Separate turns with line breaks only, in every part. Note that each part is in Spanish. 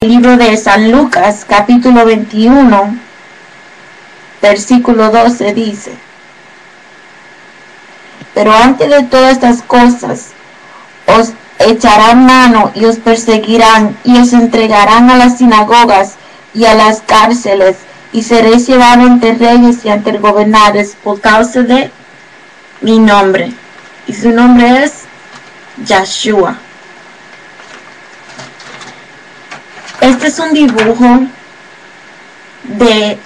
Libro de San Lucas, capítulo 21, versículo 12 dice: pero antes de todas estas cosas, os echarán mano y os perseguirán y os entregarán a las sinagogas y a las cárceles, y seréis llevados ante reyes y ante gobernadores por causa de mi nombre. Y su nombre es Yeshua. Este es un dibujo de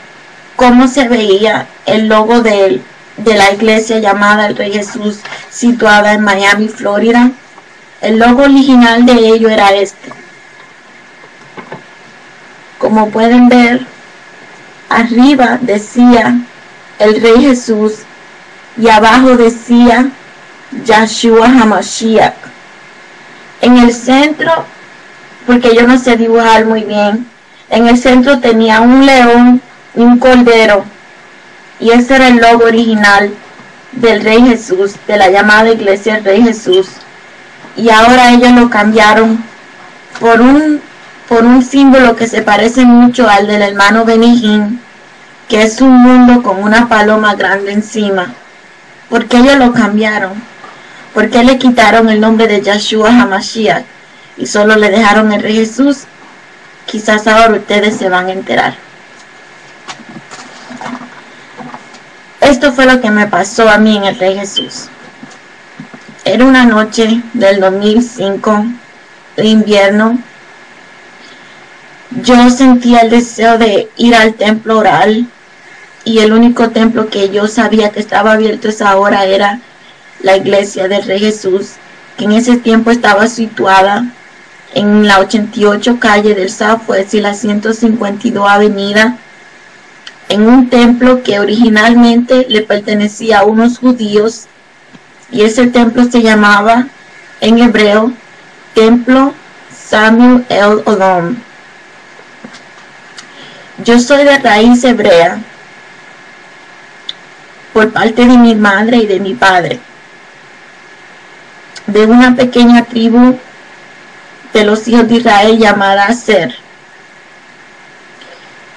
cómo se veía el logo de la iglesia llamada El Rey Jesús, situada en Miami, Florida. El logo original de ello era este. Como pueden ver, arriba decía El Rey Jesús y abajo decía Yeshua HaMashiach. En el centro, porque yo no sé dibujar muy bien, en el centro tenía un león y un cordero, y ese era el logo original del Rey Jesús, de la llamada iglesia El Rey Jesús. Y ahora ellos lo cambiaron por un símbolo que se parece mucho al del hermano Benny Hinn, que es un mundo con una paloma grande encima. ¿Por qué ellos lo cambiaron? ¿Por qué le quitaron el nombre de Yeshua HaMashiach y solo le dejaron El Rey Jesús? Quizás ahora ustedes se van a enterar. Esto fue lo que me pasó a mí en El Rey Jesús. Era una noche del 2005, de invierno. Yo sentía el deseo de ir al templo oral, y el único templo que yo sabía que estaba abierto a esa hora era la iglesia del Rey Jesús, que en ese tiempo estaba situada en la 88 calle del Southwest y la 152 avenida, en un templo que originalmente le pertenecía a unos judíos, y ese templo se llamaba en hebreo Templo Samuel el Olam. Yo soy de raíz hebrea por parte de mi madre y de mi padre, de una pequeña tribu de los hijos de Israel llamada Aser.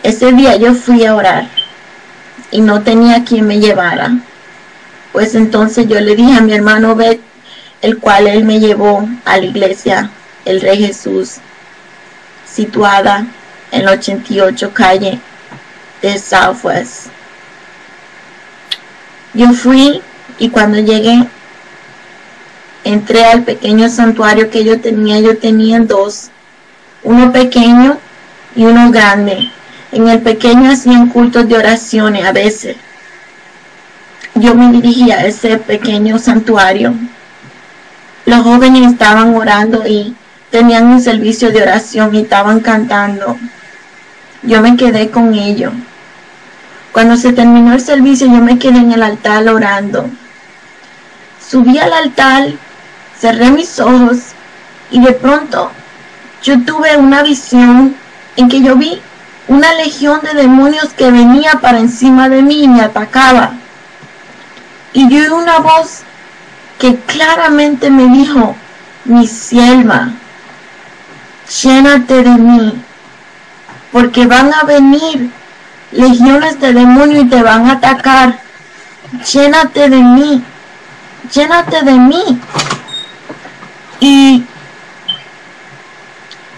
Ese día yo fui a orar y no tenía quien me llevara. Pues entonces yo le dije a mi hermano Bet, el cual él me llevó a la iglesia El Rey Jesús, situada en la 88 calle de Southwest. Yo fui, y cuando llegué, entré al pequeño santuario que yo tenía dos, uno pequeño y uno grande. En el pequeño hacían cultos de oraciones a veces. Yo me dirigí a ese pequeño santuario. Los jóvenes estaban orando y tenían un servicio de oración y estaban cantando. Yo me quedé con ellos. Cuando se terminó el servicio, yo me quedé en el altar orando. Subí al altar, cerré mis ojos y de pronto yo tuve una visión en que yo vi una legión de demonios que venía para encima de mí y me atacaba. Y yo oí una voz que claramente me dijo: mi sierva, llénate de mí, porque van a venir legiones de demonios y te van a atacar. Llénate de mí, llénate de mí. Y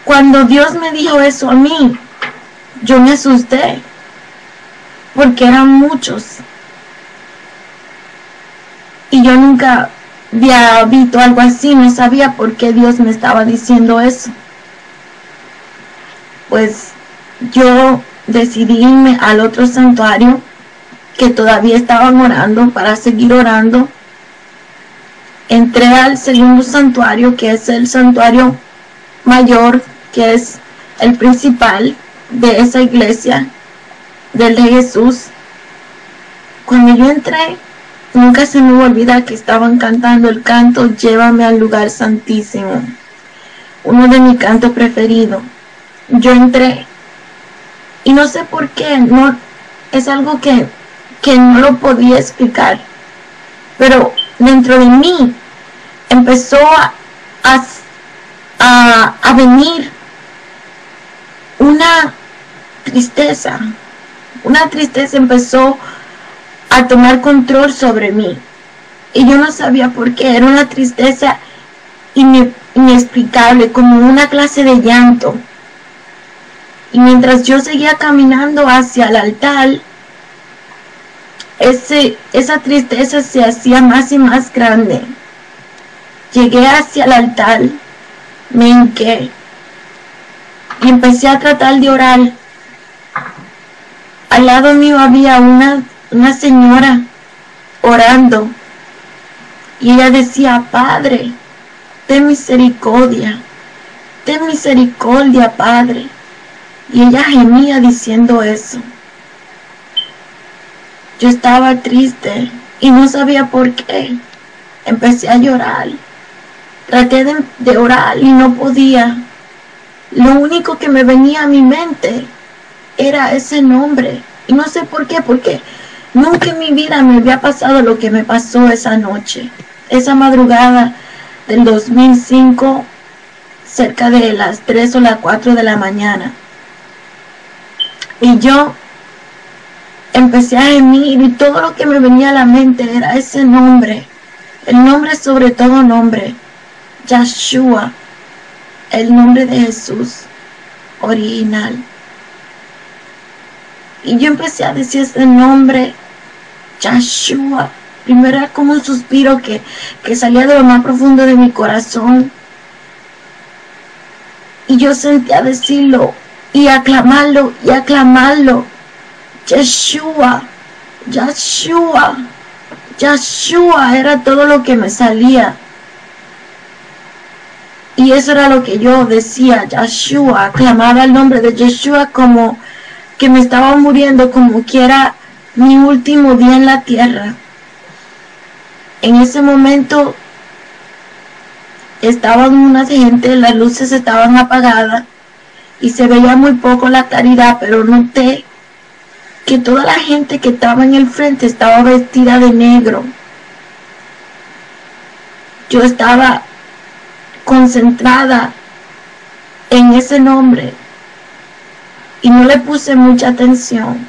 cuando Dios me dijo eso a mí, yo me asusté, porque eran muchos. Y yo nunca había visto algo así, no sabía por qué Dios me estaba diciendo eso. Pues yo decidí irme al otro santuario, que todavía estaban orando, para seguir orando. Entré al segundo santuario, que es el santuario mayor, que es el principal de esa iglesia del Rey Jesús. Cuando yo entré, nunca se me olvida que estaban cantando el canto Llévame al lugar santísimo, uno de mis cantos preferidos. Yo entré y no sé por qué, no, es algo que no lo podía explicar, pero dentro de mí empezó a venir una tristeza empezó a tomar control sobre mí. Y yo no sabía por qué. Era una tristeza inexplicable, como una clase de llanto. Y mientras yo seguía caminando hacia el altar, esa tristeza se hacía más y más grande. Llegué hacia el altar, me hinqué y empecé a tratar de orar. Al lado mío había una señora orando y ella decía: Padre, ten misericordia, Padre. Y ella gemía diciendo eso. Yo estaba triste y no sabía por qué. Empecé a llorar. Traté de orar y no podía. Lo único que me venía a mi mente era ese nombre. Y no sé por qué, porque nunca en mi vida me había pasado lo que me pasó esa noche. Esa madrugada del 2005, cerca de las 3 o las 4 de la mañana. Y yo empecé a gemir y todo lo que me venía a la mente era ese nombre. El nombre sobre todo nombre. Yeshua. El nombre de Jesús original. Y yo empecé a decir ese nombre, Yeshua. Primero era como un suspiro que salía de lo más profundo de mi corazón. Y yo sentía decirlo y aclamarlo y aclamarlo. Yeshua, Yeshua, Yeshua era todo lo que me salía. Y eso era lo que yo decía, Yeshua, aclamaba el nombre de Yeshua como que me estaba muriendo, como que era mi último día en la tierra. En ese momento estaban una gente, las luces estaban apagadas y se veía muy poco la claridad, pero noté que toda la gente que estaba en el frente estaba vestida de negro. Yo estaba concentrada en ese nombre y no le puse mucha atención.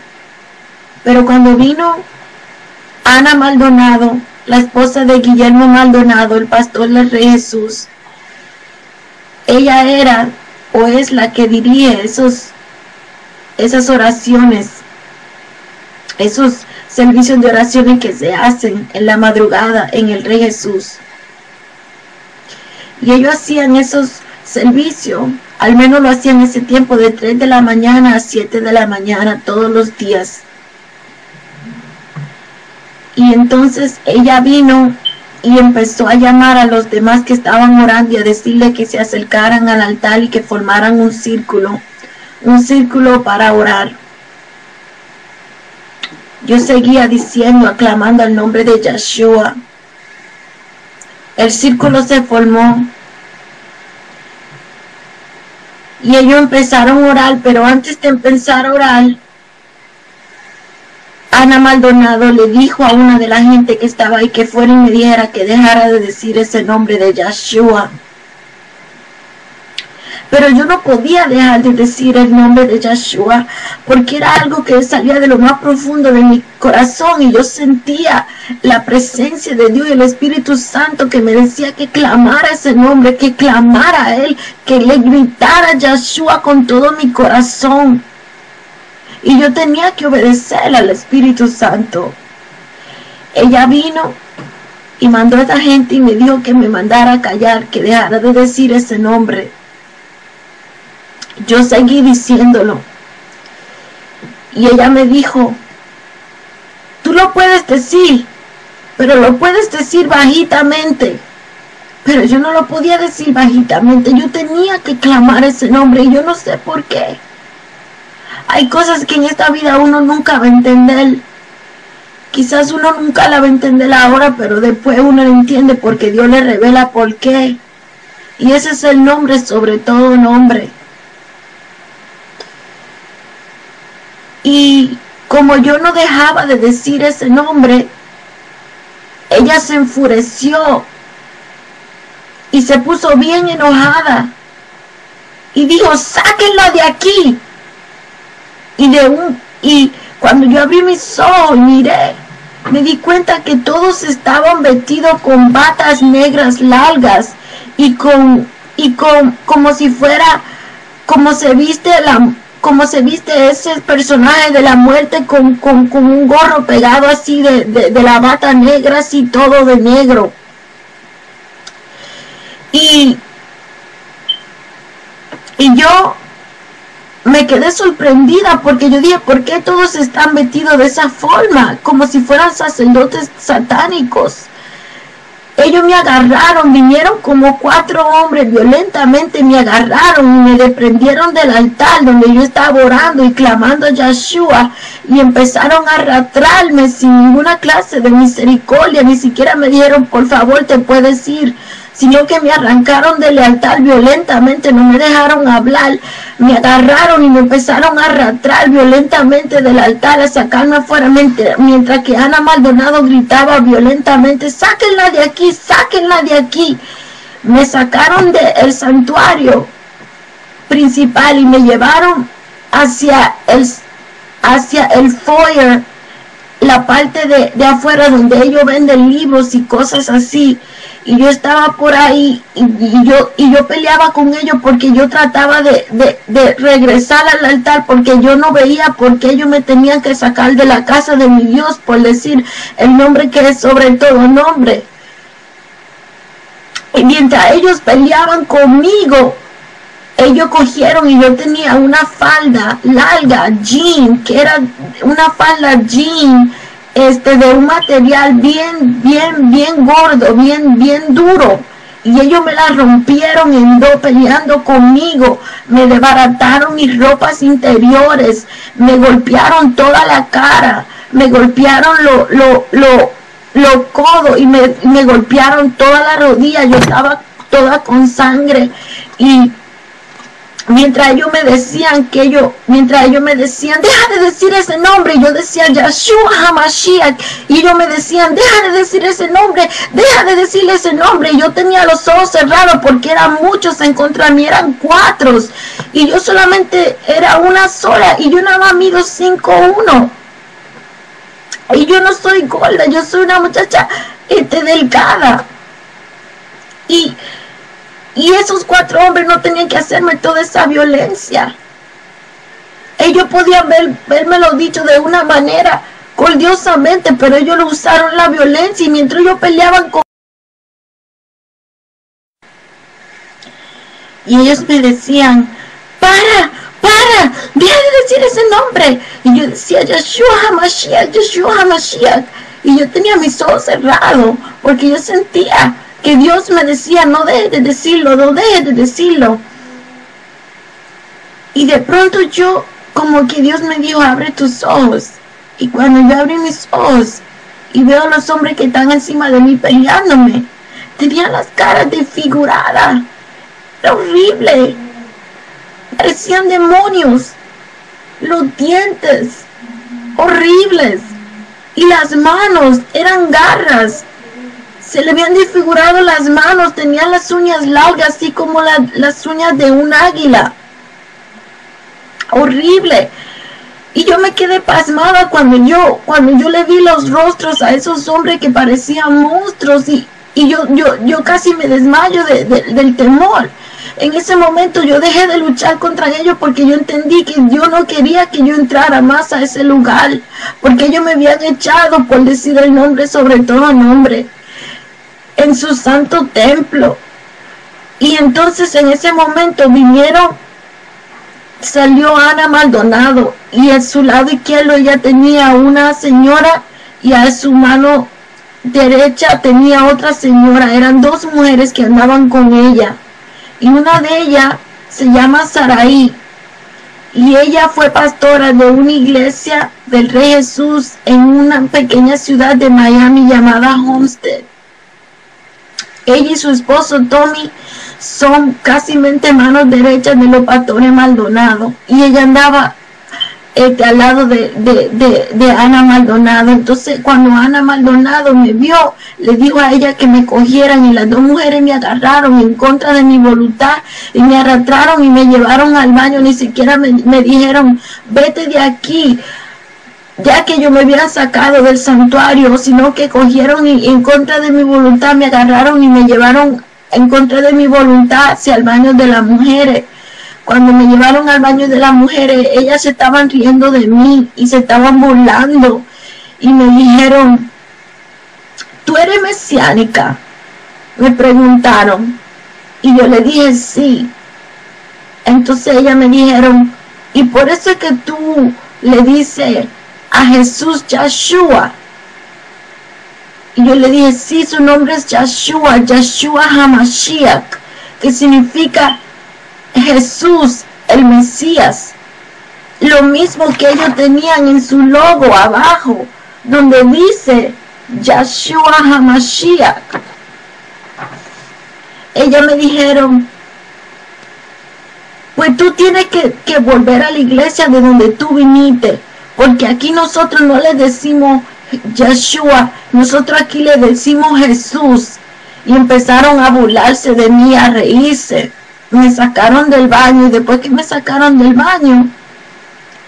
Pero cuando vino Ana Maldonado, la esposa de Guillermo Maldonado, el pastor del Rey Jesús, ella era o es la que dirige esas oraciones, esos servicios de oraciones que se hacen en la madrugada en el Rey Jesús. Y ellos hacían esos servicios, al menos lo hacían ese tiempo, de 3 de la mañana a 7 de la mañana todos los días. Y entonces ella vino y empezó a llamar a los demás que estaban orando y a decirle que se acercaran al altar y que formaran un círculo para orar. Yo seguía diciendo, aclamando el nombre de Yeshua. El círculo se formó y ellos empezaron a orar, pero antes de empezar a orar, Ana Maldonado le dijo a una de la gente que estaba ahí que fuera y me dijera que dejara de decir ese nombre de Yeshua. Pero yo no podía dejar de decir el nombre de Yeshua porque era algo que salía de lo más profundo de mi corazón y yo sentía la presencia de Dios y el Espíritu Santo que me decía que clamara ese nombre, que clamara a Él, que le gritara Yeshua con todo mi corazón. Y yo tenía que obedecer al Espíritu Santo. Ella vino y mandó a esta gente y me dijo que me mandara a callar, que dejara de decir ese nombre. Yo seguí diciéndolo. Y ella me dijo, tú lo puedes decir, pero lo puedes decir bajitamente. Pero yo no lo podía decir bajitamente. Yo tenía que clamar ese nombre y yo no sé por qué. Hay cosas que en esta vida uno nunca va a entender. Quizás uno nunca la va a entender ahora, pero después uno lo entiende porque Dios le revela por qué. Y ese es el nombre sobre todo nombre. Y como yo no dejaba de decir ese nombre, ella se enfureció y se puso bien enojada. Y dijo, sáquenla de aquí. y cuando yo abrí mis ojos y miré, me di cuenta que todos estaban vestidos con batas negras largas y como si fuera, como se viste ese personaje de la muerte con un gorro pegado así de la bata negra, así todo de negro. Y yo me quedé sorprendida porque yo dije, ¿por qué todos están vestidos de esa forma? Como si fueran sacerdotes satánicos. Ellos me agarraron, vinieron como 4 hombres, violentamente me agarraron y me desprendieron del altar donde yo estaba orando y clamando a Yeshua, y empezaron a arrastrarme sin ninguna clase de misericordia. Ni siquiera me dijeron, por favor, te puedes ir, sino que me arrancaron del altar violentamente, no me dejaron hablar, me agarraron y me empezaron a arrastrar violentamente del altar, a sacarme afuera, mientras que Ana Maldonado gritaba violentamente, sáquenla de aquí, sáquenla de aquí. Me sacaron del santuario principal y me llevaron hacia el foyer, la parte de afuera donde ellos venden libros y cosas así. Y yo estaba por ahí y yo peleaba con ellos porque yo trataba de regresar al altar, porque yo no veía por qué ellos me tenían que sacar de la casa de mi Dios por decir el nombre que es sobre todo nombre. Y mientras ellos peleaban conmigo, ellos cogieron y yo tenía una falda larga, jean, que era una falda jean, de un material bien gordo, bien duro, y ellos me la rompieron en dos peleando conmigo, me desbarataron mis ropas interiores, me golpearon toda la cara, me golpearon los codos y me golpearon toda la rodilla, yo estaba toda con sangre. Y mientras ellos me decían, deja de decir ese nombre, y yo decía Yeshua HaMashiach, y ellos me decían, deja de decir ese nombre, deja de decirle ese nombre, y yo tenía los ojos cerrados porque eran muchos en contra de mí, eran 4, y yo solamente era una sola, y yo nada más mido 5'1", y yo no soy gorda, yo soy una muchacha delgada, y esos 4 hombres no tenían que hacerme toda esa violencia. Ellos podían vermelo dicho de una manera cordiosamente, pero ellos lo usaron la violencia, y mientras ellos peleaban con... Y ellos me decían, para, deja de decir ese nombre. Y yo decía, Yeshua HaMashiach, Yeshua HaMashiach. Y yo tenía mis ojos cerrados, porque yo sentía que Dios me decía, no dejes de decirlo, no dejes de decirlo. Y de pronto yo, como que Dios me dijo, abre tus ojos. Y cuando yo abrí mis ojos y veo a los hombres que están encima de mí peleándome, tenían las caras desfiguradas, era horrible, parecían demonios, los dientes horribles, y las manos eran garras. Se le habían desfigurado las manos, tenían las uñas largas, así como las uñas de un águila. Horrible. Y yo me quedé pasmada cuando yo le vi los rostros a esos hombres que parecían monstruos, y yo casi me desmayo del temor. En ese momento yo dejé de luchar contra ellos, porque yo entendí que Dios no quería que yo entrara más a ese lugar, porque ellos me habían echado por decir el nombre sobre todo nombre en su santo templo. Y entonces en ese momento salió Ana Maldonado, y a su lado izquierdo ella tenía una señora, y a su mano derecha tenía otra señora. Eran 2 mujeres que andaban con ella, y una de ellas se llama Saraí, y ella fue pastora de una iglesia del Rey Jesús en una pequeña ciudad de Miami llamada Homestead. Ella y su esposo Tommy son casi manos derechas de los pastores Maldonado, y ella andaba al lado de Ana Maldonado. Entonces cuando Ana Maldonado me vio, le dijo a ella que me cogieran, y las dos mujeres me agarraron en contra de mi voluntad y me arrastraron y me llevaron al baño. Ni siquiera me dijeron vete de aquí, ya que yo me había sacado del santuario, sino que cogieron y en contra de mi voluntad me agarraron y me llevaron en contra de mi voluntad hacia el baño de las mujeres. Cuando me llevaron al baño de las mujeres, ellas se estaban riendo de mí y se estaban burlando. Y me dijeron, ¿tú eres mesiánica? Me preguntaron. Y yo le dije, sí. Entonces ellas me dijeron, y por eso es que tú le dices a Jesús Yeshua. Y yo le dije, sí, su nombre es Yeshua, Yeshua HaMashiach, que significa Jesús, el Mesías. Lo mismo que ellos tenían en su logo abajo, donde dice Yeshua HaMashiach. Ellos me dijeron, pues tú tienes que volver a la iglesia de donde tú viniste, porque aquí nosotros no le decimos Yeshua, nosotros aquí le decimos Jesús. Y empezaron a burlarse de mí, a reírse. Me sacaron del baño, y después que me sacaron del baño,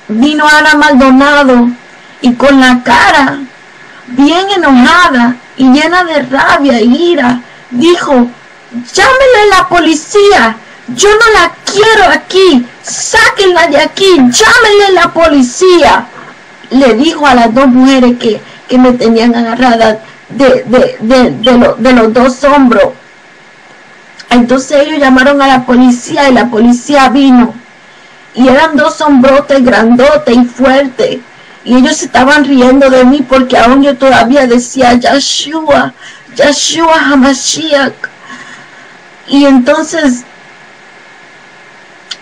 vino Ana Maldonado y con la cara bien enojada y llena de rabia e ira, dijo, llámenle a la policía, yo no la quiero aquí, sáquenla de aquí, llámenle a la policía. Le dijo a las dos mujeres que me tenían agarrada de los dos hombros. Entonces ellos llamaron a la policía y la policía vino. Y eran dos hombrotes grandotes y fuertes. Y ellos se estaban riendo de mí porque aún yo todavía decía Yeshua, Yeshua HaMashiach. Y entonces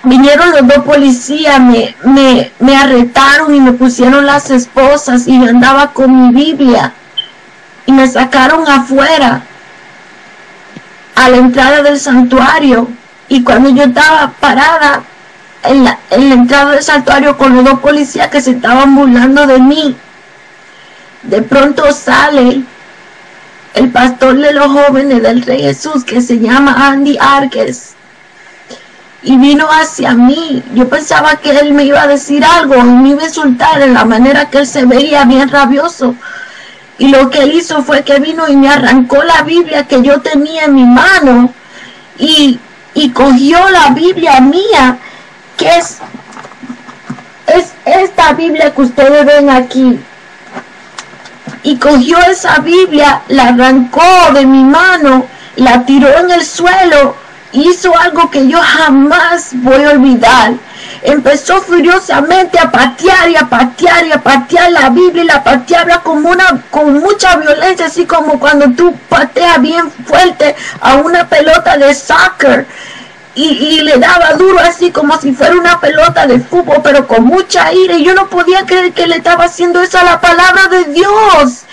vinieron los dos policías, me arrestaron y me pusieron las esposas, y yo andaba con mi Biblia. Y me sacaron afuera, a la entrada del santuario. Y cuando yo estaba parada en la entrada del santuario con los dos policías que se estaban burlando de mí, de pronto sale el pastor de los jóvenes del Rey Jesús, que se llama Andy Arques, y vino hacia mí. Yo pensaba que él me iba a decir algo y me iba a insultar en la manera que él se veía bien rabioso. Y lo que él hizo fue que vino y me arrancó la Biblia que yo tenía en mi mano, y cogió la Biblia mía, que es esta Biblia que ustedes ven aquí. Y cogió esa Biblia, la arrancó de mi mano, la tiró en el suelo, hizo algo que yo jamás voy a olvidar. Empezó furiosamente a patear y a patear y a patear la Biblia, y la pateaba con mucha violencia, así como cuando tú pateas bien fuerte a una pelota de soccer, y le daba duro así como si fuera una pelota de fútbol, pero con mucha ira. Y yo no podía creer que le estaba haciendo eso a la palabra de Dios.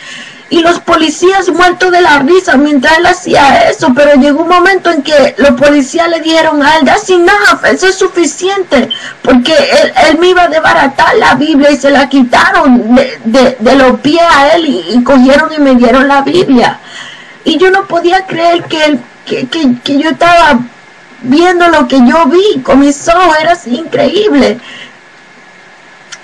Y los policías muertos de la risa mientras él hacía eso. Pero llegó un momento en que los policías le dijeron a él, that's enough, eso es suficiente, porque él me iba a desbaratar la Biblia, y se la quitaron de los pies a él, y cogieron y me dieron la Biblia. Y yo no podía creer que yo estaba viendo lo que yo vi con mis ojos. Era así increíble.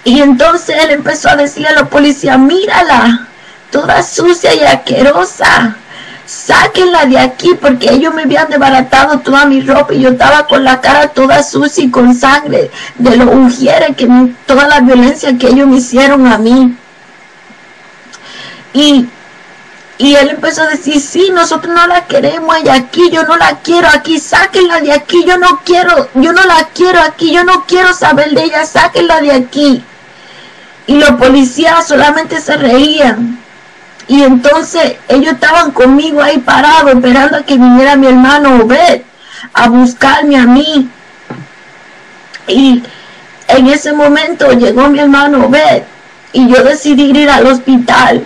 Y entonces él empezó a decirle a los policías, mírala, toda sucia y asquerosa, sáquenla de aquí, porque ellos me habían desbaratado toda mi ropa y yo estaba con la cara toda sucia y con sangre de los ujieres, toda la violencia que ellos me hicieron a mí. Y él empezó a decir, sí, nosotros no la queremos ella aquí, yo no la quiero aquí, sáquenla de aquí, yo no la quiero aquí, yo no quiero saber de ella, sáquenla de aquí. Y los policías solamente se reían. Y entonces ellos estaban conmigo ahí parados, esperando a que viniera mi hermano Obed a buscarme a mí. Y en ese momento llegó mi hermano Obed, y yo decidí ir al hospital.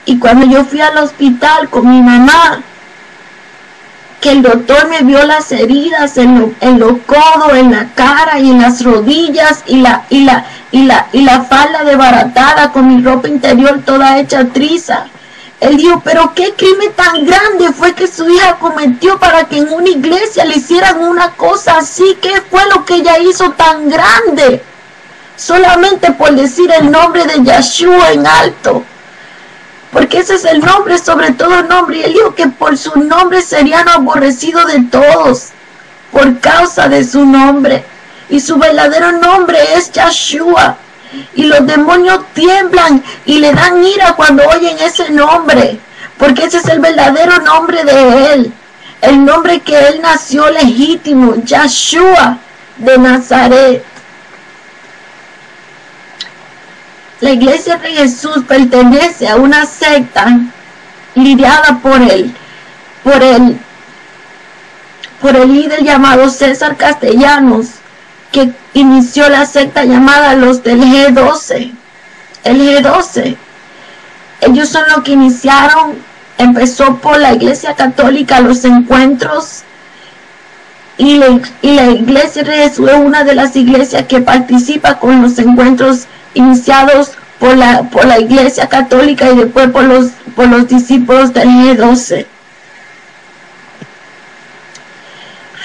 Y cuando yo fui al hospital con mi mamá, que el doctor me vio las heridas en los codos, en la cara y en las rodillas y la falda desbaratada con mi ropa interior toda hecha triza. Él dijo, pero qué crimen tan grande fue que su hija cometió para que en una iglesia le hicieran una cosa así. ¿Qué fue lo que ella hizo tan grande? Solamente por decir el nombre de Yeshua en alto. Porque ese es el nombre sobre todo nombre. Y él dijo que por su nombre serían aborrecidos de todos. Por causa de su nombre. Y su verdadero nombre es Yeshua. Y los demonios tiemblan y le dan ira cuando oyen ese nombre. Porque ese es el verdadero nombre de él. El nombre que él nació legítimo. Yeshua de Nazaret. La Iglesia de Jesús pertenece a una secta liderada por el líder llamado César Castellanos, que inició la secta llamada los del G12. El G12. Ellos son los que iniciaron, empezó por la Iglesia Católica los encuentros, y la Iglesia de Jesús es una de las iglesias que participa con los encuentros iniciados por la Iglesia Católica y después por los discípulos del G12.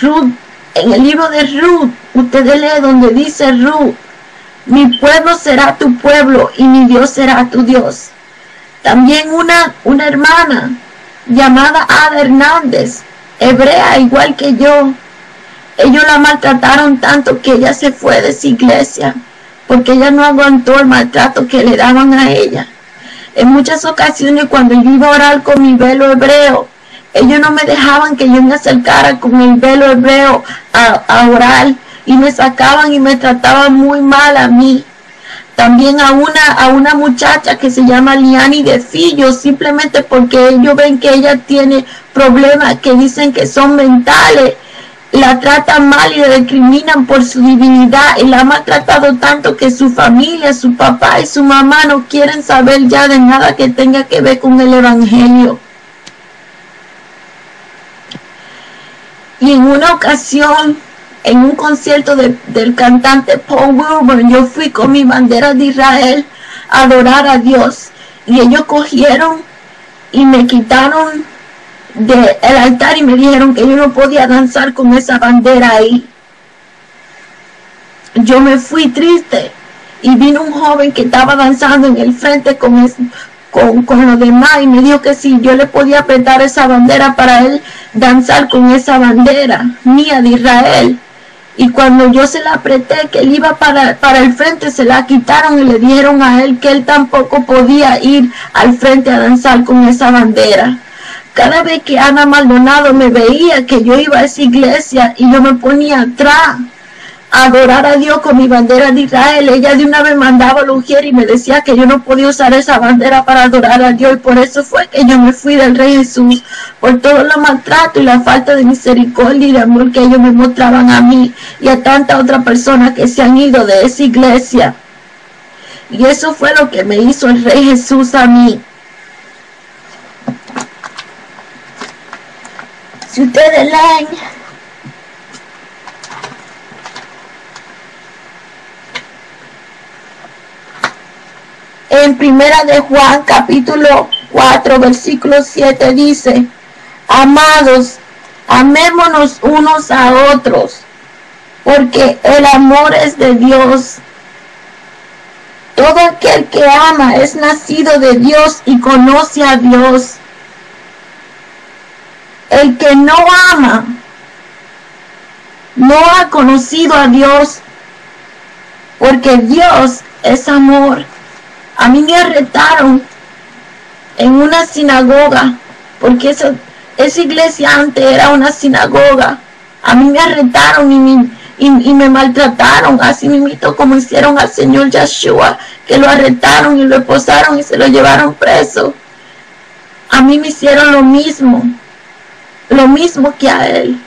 Ruth, en el libro de Ruth, ustedes leen donde dice Ruth, mi pueblo será tu pueblo y mi Dios será tu Dios. También una hermana llamada Ada Hernández, hebrea igual que yo, ellos la maltrataron tanto que ella se fue de esa iglesia, porque ella no aguantó el maltrato que le daban a ella. En muchas ocasiones cuando yo iba a orar con mi velo hebreo, ellos no me dejaban que yo me acercara con el velo hebreo a orar, y me sacaban y me trataban muy mal a mí. También a una muchacha que se llama Liani de Fillo, simplemente porque ellos ven que ella tiene problemas que dicen que son mentales, la tratan mal y la discriminan por su divinidad, y la han maltratado tanto que su familia, su papá y su mamá no quieren saber ya de nada que tenga que ver con el evangelio. Y en una ocasión, en un concierto del cantante Paul Wilburn, yo fui con mi bandera de Israel a adorar a Dios, y ellos cogieron y me quitaron del altar y me dijeron que yo no podía danzar con esa bandera ahí. Yo me fui triste, y vino un joven que estaba danzando en el frente con los demás, y me dijo que si yo le podía apretar esa bandera para él danzar con esa bandera mía de Israel. Y cuando yo se la apreté, que él iba para el frente, se la quitaron y le dijeron a él que él tampoco podía ir al frente a danzar con esa bandera. Cada vez que Ana Maldonado me veía que yo iba a esa iglesia y yo me ponía atrás a adorar a Dios con mi bandera de Israel, ella de una vez mandaba a la ujier y me decía que yo no podía usar esa bandera para adorar a Dios, y por eso fue que yo me fui del Rey Jesús, por todo lo maltrato y la falta de misericordia y de amor que ellos me mostraban a mí y a tantas otras personas que se han ido de esa iglesia. Y eso fue lo que me hizo el Rey Jesús a mí. Si ustedes leen en Primera de Juan capítulo 4 versículo 7 dice, amados, amémonos unos a otros, porque el amor es de Dios. Todo aquel que ama es nacido de Dios y conoce a Dios. El que no ama no ha conocido a Dios, porque Dios es amor. A mí me arrestaron en una sinagoga, porque esa iglesia antes era una sinagoga. A mí me arrestaron y me maltrataron, así mismo como hicieron al Señor Yeshua, que lo arrestaron y lo esposaron y se lo llevaron preso. A mí me hicieron lo mismo que a él.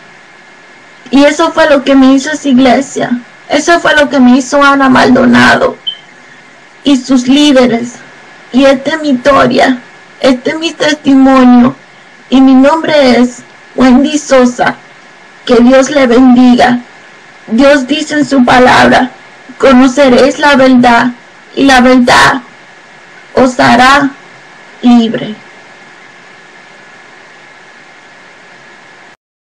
Y eso fue lo que me hizo esa iglesia. Eso fue lo que me hizo Ana Maldonado y sus líderes. Y esta es mi historia, este es mi testimonio, y mi nombre es Wendy Sosa, que Dios le bendiga. Dios dice en su palabra, conoceréis la verdad y la verdad os hará libre.